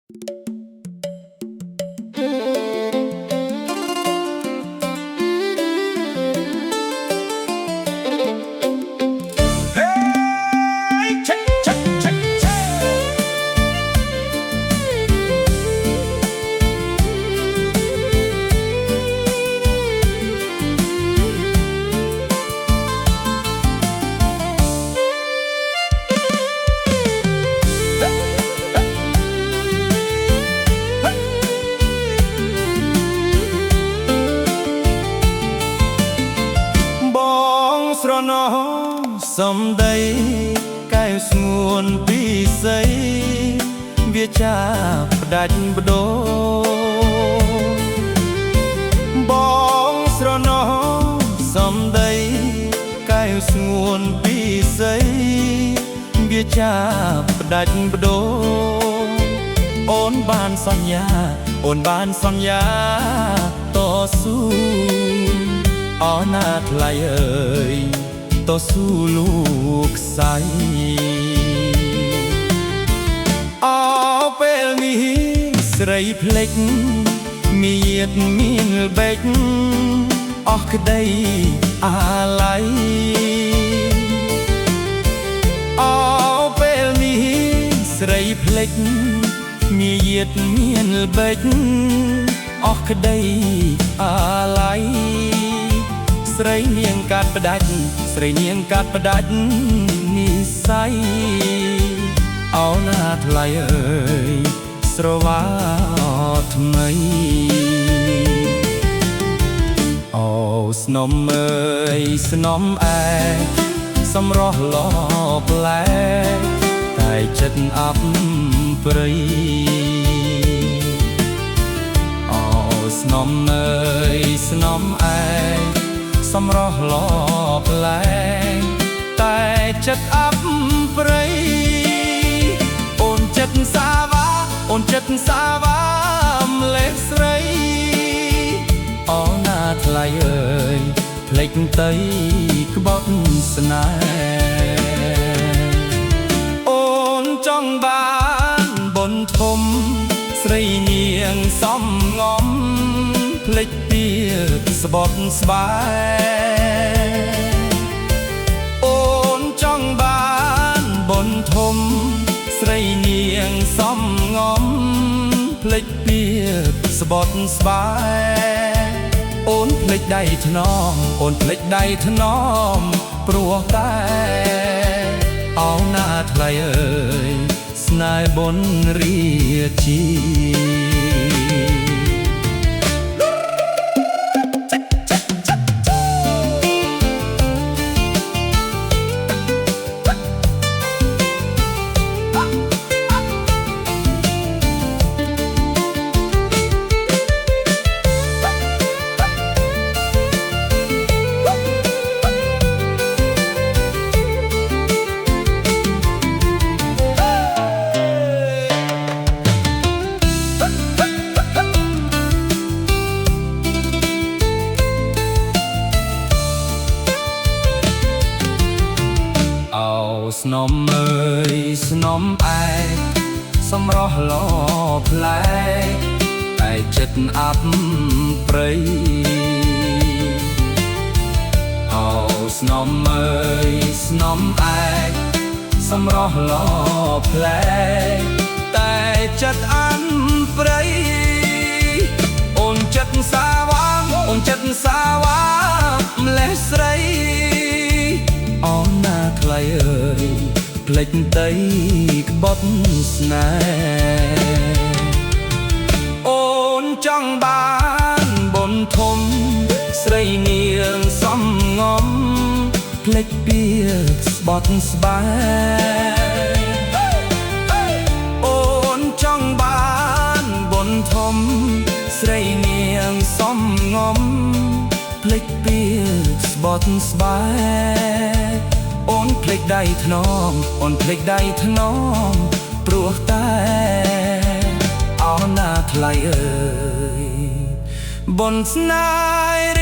ស្រណោសំដីកែវស្ងួនពីស័យវាចាផ្ដាច់បដូរបងស្រណោសំដីកែវស្ងួនពីស័យវាចាផ្ដាច់បដូរអូនបានសន្យាអូនបានសន្យាតស៊ូអរណាថ្លៃអើយតស៊ូលោកស្រីអរពេលនេះស្រីភ្លេចមានមានបេចអស់ក្តីអាឡ័យអរពេលនេះស្រីភ្លេចមានមានបេចអស់ក្តីអាឡ័យស្រីនាងកាត់ផ្ដាច់ស្រីនាងកាត់ផ្ដាច់និស័យអោណាថ្លៃអើយស្រវាថ្មីអូស្នំអើយស្នំឯសម្រស់លោប្លែកតែចិត្តអាប់ព្រៃអូស្នំអើយស្នំឯសម្រស់លោប្លែកតែចិត្តអាប់ព្រៃអូនចិត្តសាវាអូនចិត្តសាវាម្លេះស្រីអូនណាថ្លៃអើយភ្លេចទៅក្បត់ស្នេហ៍អូនចង់បានបុណ្យធំស្រីនាងសំងំភ្លេចពីស្បត់ស្បាយអូនចង់បានបុណ្យធំស្រីនាងសំងំភ្លេចពីស្បត់ស្បាយអូនភ្លេចដៃថ្នមអូនភ្លេចដៃថ្នមព្រោះតែអោណាថ្លៃអើយស្នេហ៍បុណ្យរាជាស្នំអើយស្នំឯសម្រស់លោប្លែកតែចិត្តអាប់ព្រៃអូស្នំអើយស្នំឯសម្រស់លោប្លែកតែចិត្តអាប់ព្រៃអូនចិត្តសាវាអូនចិត្តសាវាម្លេះស្រីអូនណាថ្លៃអើយភ្លេចទៅក្បត់ស្នេហ៍អូនចង់បានបុណ្យធំស្រីនាងសំងំភ្លេចពីស្បត់ស្បាយអូនចង់បានបុណ្យធំស្រីនាងសំងំភ្លេចពីស្បត់ស្បាយអូនភ្លេចដៃថ្នមអូនភ្លេចដៃថ្នមព្រោះតែអោណាថ្លៃអើយបុណ្យស្នេហ៍